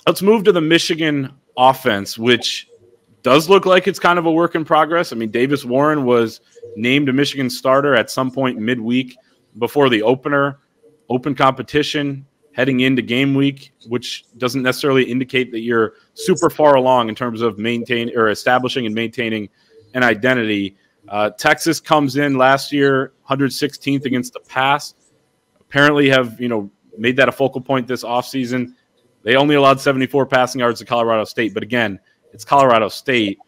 Let's move to the Michigan offense, which does look like it's kind of a work in progress. I mean, Davis Warren was named a Michigan starter at some point midweek before the open competition heading into game week, which doesn't necessarily indicate that you're super far along in terms of establishing and maintaining an identity. Texas comes in last year 116th against the pass. Apparently have, made that a focal point this offseason. They only allowed 74 passing yards to Colorado State. But again, it's Colorado State.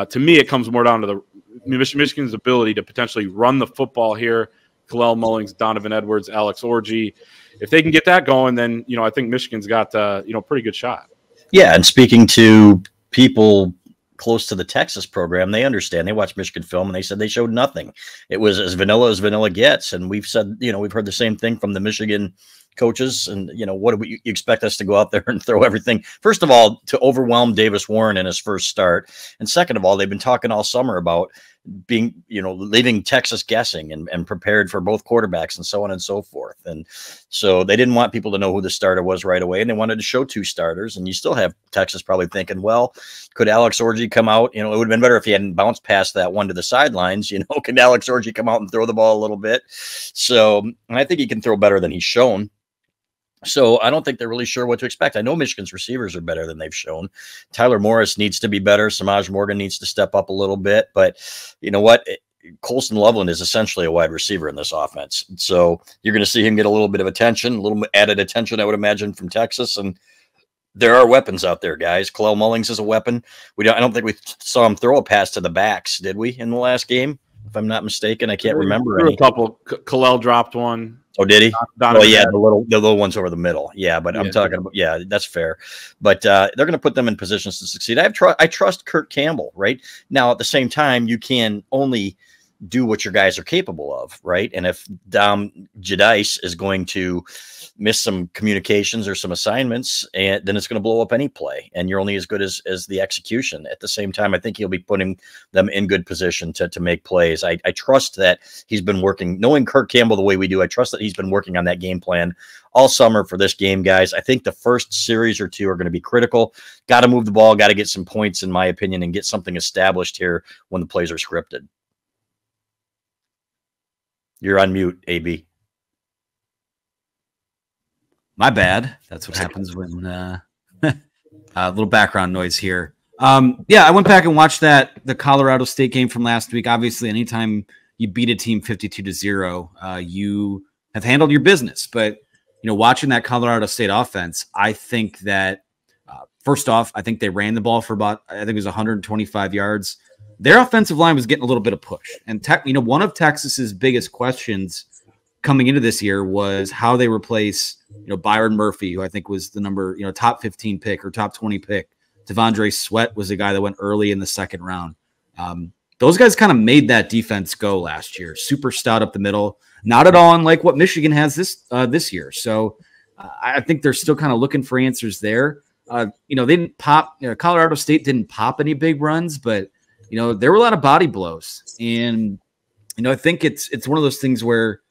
To me, it comes more down to Michigan's ability to potentially run the football here. Kalel Mullings, Donovan Edwards, Alex Orji. If they can get that going, then, I think Michigan's got, a pretty good shot. Yeah, and speaking to people close to the Texas program, they understand. They watch Michigan film, and they said they showed nothing. It was as vanilla gets. And we've said, we've heard the same thing from the Michigan coaches. And, what do you expect us to go out there and throw everything? First of all, to overwhelm Davis Warren in his first start. And second of all, they've been talking all summer about being, leaving Texas guessing and prepared for both quarterbacks and so on and so forth. And so they didn't want people to know who the starter was right away. And they wanted to show two starters. And you still have Texas probably thinking, well, could Alex Orji come out? It would have been better if he hadn't bounced past that one to the sidelines. Could Alex Orji come out and throw the ball a little bit? So I think he can throw better than he's shown. So I don't think they're really sure what to expect. I know Michigan's receivers are better than they've shown. Tyler Morris needs to be better. Samaj Morgan needs to step up a little bit. But you know what? Colston Loveland is essentially a wide receiver in this offense. So you're going to see him get a little bit of attention, a little added attention, I would imagine, from Texas. And there are weapons out there, guys. Kalel Mullings is a weapon. I don't think we saw him throw a pass to the backs, did we, in the last game? If I'm not mistaken, I can't remember any. A couple. Kalel dropped one. Oh, did he? Donovan yeah, the little ones over the middle. Yeah, but I'm talking about, that's fair. But they're going to put them in positions to succeed. I trust Kurt Campbell, right? Now, at the same time, you can only do what your guys are capable of, right? And if Dom Jedice is going to miss some communications or some assignments, and then it's going to blow up any play, and you're only as good as the execution. At the same time, I think he'll be putting them in good position to make plays. I trust that he's been working, knowing Kurt Campbell the way we do, I trust that he's been working on that game plan all summer for this game, guys. I think the first series or two are going to be critical. Got to move the ball, got to get some points, in my opinion, and get something established here when the plays are scripted. You're on mute, AB. My bad. That's what happens when a little background noise here. I went back and watched the Colorado State game from last week. Obviously, anytime you beat a team 52-0, you have handled your business. But watching that Colorado State offense, I think that first off, I think they ran the ball for about, I think it was 125 yards. Their offensive line was getting a little bit of push. And one of Texas's biggest questions coming into this year was how they replace, Byron Murphy, who I think was the number, top 15 pick or top 20 pick. Devondre Sweat was the guy that went early in the second round. Those guys kind of made that defense go last year. Super stout up the middle, not at all unlike what Michigan has this year. So I think they're still kind of looking for answers there. They didn't pop. Colorado State didn't pop any big runs, but there were a lot of body blows, and I think it's one of those things where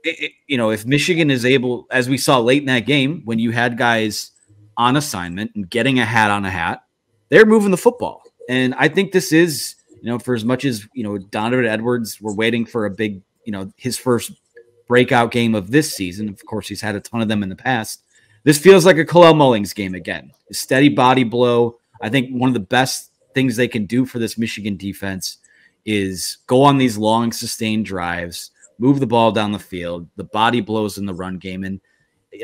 if Michigan is able, as we saw late in that game, when you had guys on assignment and getting a hat on a hat, they're moving the football. And I think this is, for as much as, Donovan Edwards, we're waiting for a big, his first breakout game of this season. Of course, he's had a ton of them in the past. This feels like a Kalel Mullings game again. A steady body blow. I think one of the best things they can do for this Michigan defense is go on these long, sustained drives, move the ball down the field, the body blows in the run game. And,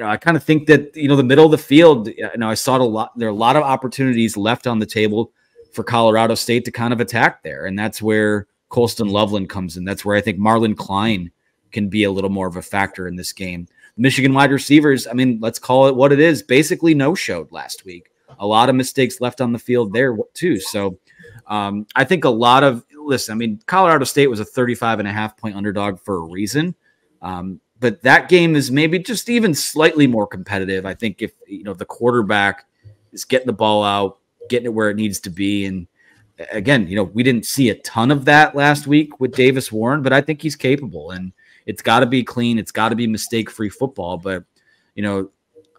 I kind of think that, the middle of the field, I saw it a lot. There are a lot of opportunities left on the table for Colorado State to kind of attack there. And that's where Colston Loveland comes in. That's where I think Marlon Klein can be a little more of a factor in this game. Michigan wide receivers, let's call it what it is, basically no-showed last week. A lot of mistakes left on the field there too. So I think Colorado State was a 35.5-point underdog for a reason. But that game is maybe just even slightly more competitive. I think if, the quarterback is getting the ball out, getting it where it needs to be. And again, we didn't see a ton of that last week with Davis Warren, but I think he's capable, and it's got to be clean. It's got to be mistake-free football. But,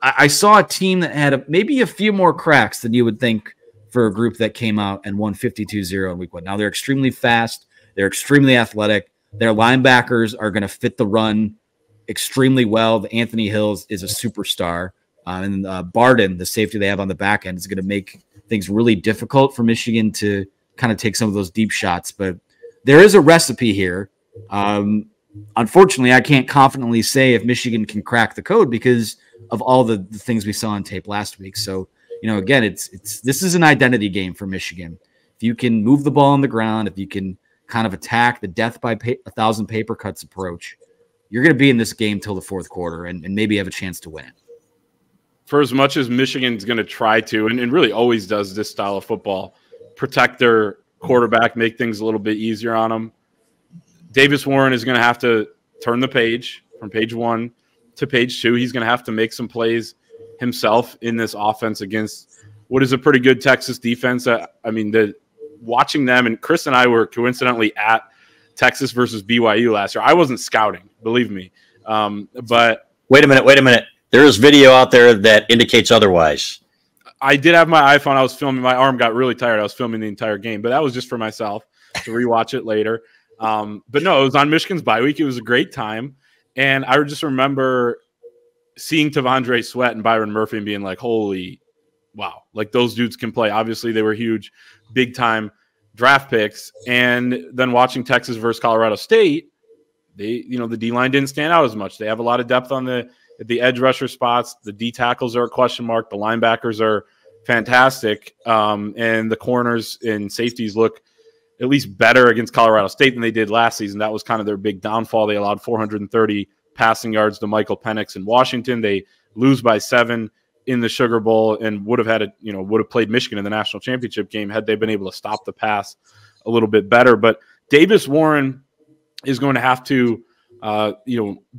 I saw a team that had maybe a few more cracks than you would think for a group that came out and won 52-0 in week 1. Now they're extremely fast. They're extremely athletic. Their linebackers are going to fit the run extremely well. The Anthony Hills is a superstar. And Barden, the safety they have on the back end, is going to make things really difficult for Michigan to kind of take some of those deep shots. But there is a recipe here. Unfortunately, I can't confidently say if Michigan can crack the code because of all the things we saw on tape last week. So, again, this is an identity game for Michigan. If you can move the ball on the ground, if you can kind of attack the death by 1,000 paper cuts approach, you're going to be in this game till the fourth quarter and maybe have a chance to win it. For as much as Michigan's going to try to, and really always does this style of football, protect their quarterback, make things a little bit easier on them, Davis Warren is going to have to turn the page from page 1 to page 2. He's going to have to make some plays himself in this offense against what is a pretty good Texas defense. Watching them, and Chris and I were coincidentally at Texas versus BYU last year. I wasn't scouting, believe me. But wait a minute. There is video out there that indicates otherwise. I did have my iPhone. I was filming. My arm got really tired. I was filming the entire game, but that was just for myself to rewatch it later. But no, it was on Michigan's bye week. It was a great time. And I just remember seeing Tavondre Sweat and Byron Murphy and being like, holy wow, like those dudes can play. Obviously, they were huge, big-time draft picks. And then watching Texas versus Colorado State, the D-line didn't stand out as much. They have a lot of depth on the edge rusher spots. The D tackles are a question mark. The linebackers are fantastic. And the corners and safeties look at least better against Colorado State than they did last season. That was kind of their big downfall. They allowed 430 passing yards to Michael Penix in Washington. They lose by 7 in the Sugar Bowl and would have played Michigan in the national championship game had they been able to stop the pass a little bit better. But Davis Warren is going to have to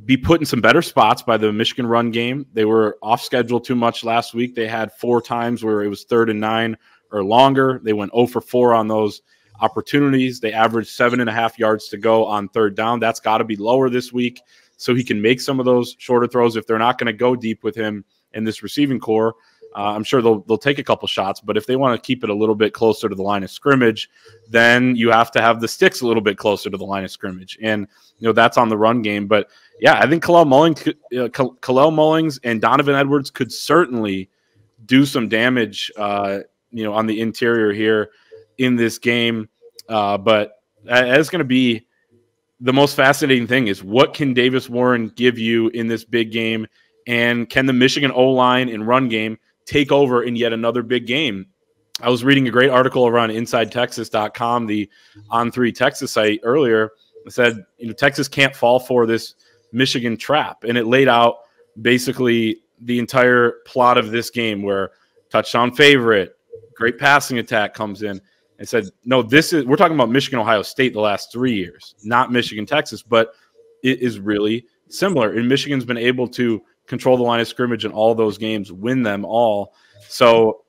be put in some better spots by the Michigan run game. They were off schedule too much last week. They had 4 times where it was 3rd and 9 or longer. They went 0 for 4 on those opportunities. They averaged 7.5 yards to go on 3rd down. That's got to be lower this week so he can make some of those shorter throws. If they're not going to go deep with him in this receiving core, I'm sure they'll take a couple shots. But if they want to keep it a little bit closer to the line of scrimmage, then you have to have the sticks a little bit closer to the line of scrimmage. And that's on the run game. But yeah, I think Kalel Mullings and Donovan Edwards could certainly do some damage, on the interior here in this game. But that's going to be the most fascinating thing is what can Davis Warren give you in this big game? And can the Michigan O-line and run game take over in yet another big game? I was reading a great article around InsideTexas.com, the On3 Texas site earlier. It said, Texas can't fall for this Michigan trap. And it laid out basically the entire plot of this game where touchdown favorite, great passing attack comes in. And said, no, we're talking about Michigan, Ohio State the last 3 years, not Michigan, Texas, but it is really similar. And Michigan's been able to control the line of scrimmage in all those games, win them all. So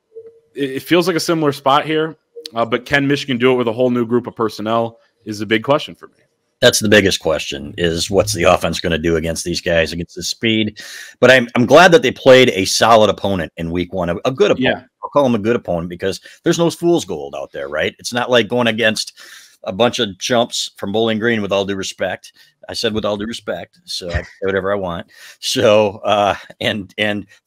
it feels like a similar spot here. But can Michigan do it with a whole new group of personnel is the big question for me. That's the biggest question is what's the offense going to do against these guys, against the speed. But I'm glad that they played a solid opponent in week 1, a good opponent. Yeah. I'll call him a good opponent because there's no fool's gold out there, right? It's not like going against a bunch of chumps from Bowling Green, with all due respect. I said with all due respect, so I can say whatever I want. So, and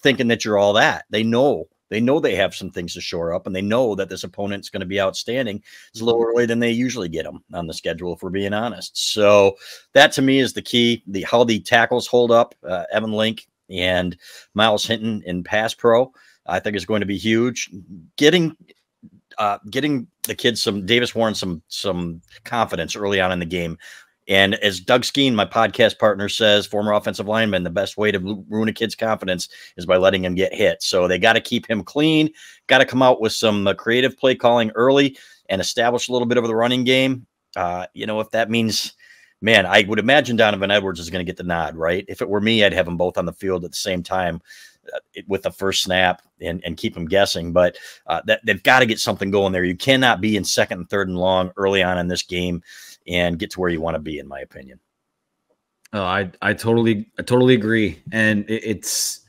thinking that you're all that. They know they have some things to shore up, and they know that this opponent's going to be outstanding. It's a little early than they usually get them on the schedule, if we're being honest. So that to me is the key. How the tackles hold up, Evan Link and Miles Hinton in pass pro, I think is going to be huge. Getting the kids Davis Warren some confidence early on in the game. And as Doug Skeen, my podcast partner, says, former offensive lineman, the best way to ruin a kid's confidence is by letting him get hit. So they got to keep him clean, got to come out with some creative play calling early and establish a little bit of the running game. If that means, man, I would imagine Donovan Edwards is going to get the nod, right? If it were me, I'd have them both on the field at the same time with the first snap and keep them guessing. But they've got to get something going there. You cannot be in 2nd and 3rd and long early on in this game and get to where you want to be, in my opinion. Oh, I totally agree. And it's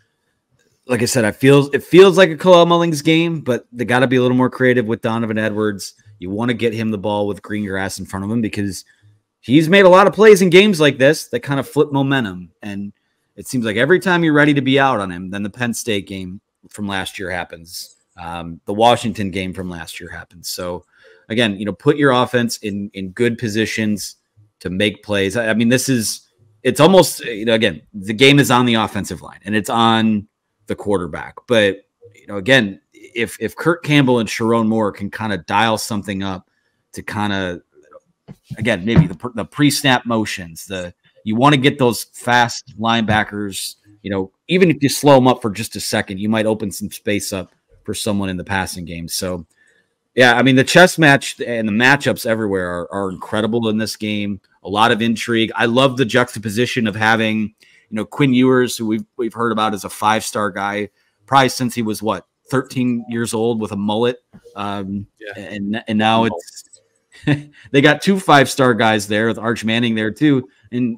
like I said, it feels like a Khalil Mullings game, but they got to be a little more creative with Donovan Edwards. You want to get him the ball with green grass in front of him because he's made a lot of plays in games like this that kind of flip momentum. And it seems like every time you're ready to be out on him, then the Penn State game from last year happens. The Washington game from last year happens. So again, put your offense in good positions to make plays. I mean, it's almost, again, the game is on the offensive line and it's on the quarterback. But, again, if Kurt Campbell and Sharon Moore can kind of dial something up to kind of, again, maybe the pre-snap motions, you want to get those fast linebackers, even if you slow them up for just a second, you might open some space up for someone in the passing game. So, yeah, I mean, the chess match and the matchups everywhere are incredible in this game. A lot of intrigue. I love the juxtaposition of having, Quinn Ewers, who we've heard about as a 5-star guy, probably since he was 13 years old with a mullet. And now it's they got 2 5-star guys there with Arch Manning there too. And,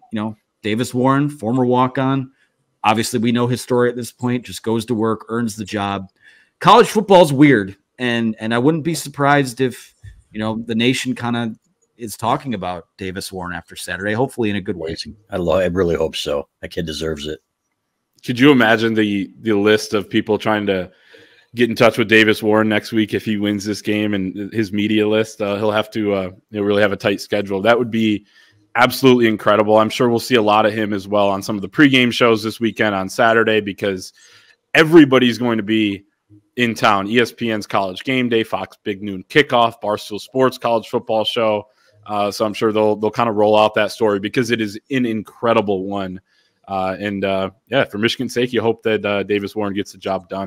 Davis Warren, former walk-on. Obviously, we know his story at this point, just goes to work, earns the job. College football is weird. And I wouldn't be surprised if, the nation kind of is talking about Davis Warren after Saturday, hopefully in a good way. I really hope so. That kid deserves it. Could you imagine the list of people trying to get in touch with Davis Warren next week if he wins this game, and his media list? He'll have to really have a tight schedule. That would be absolutely incredible. I'm sure we'll see a lot of him as well on some of the pregame shows this weekend on Saturday, because everybody's going to be in town. ESPN's College Game Day, Fox Big Noon Kickoff, Barstool Sports College Football Show. So I'm sure they'll kind of roll out that story because it is an incredible one. For Michigan's sake, you hope that Davis Warren gets the job done.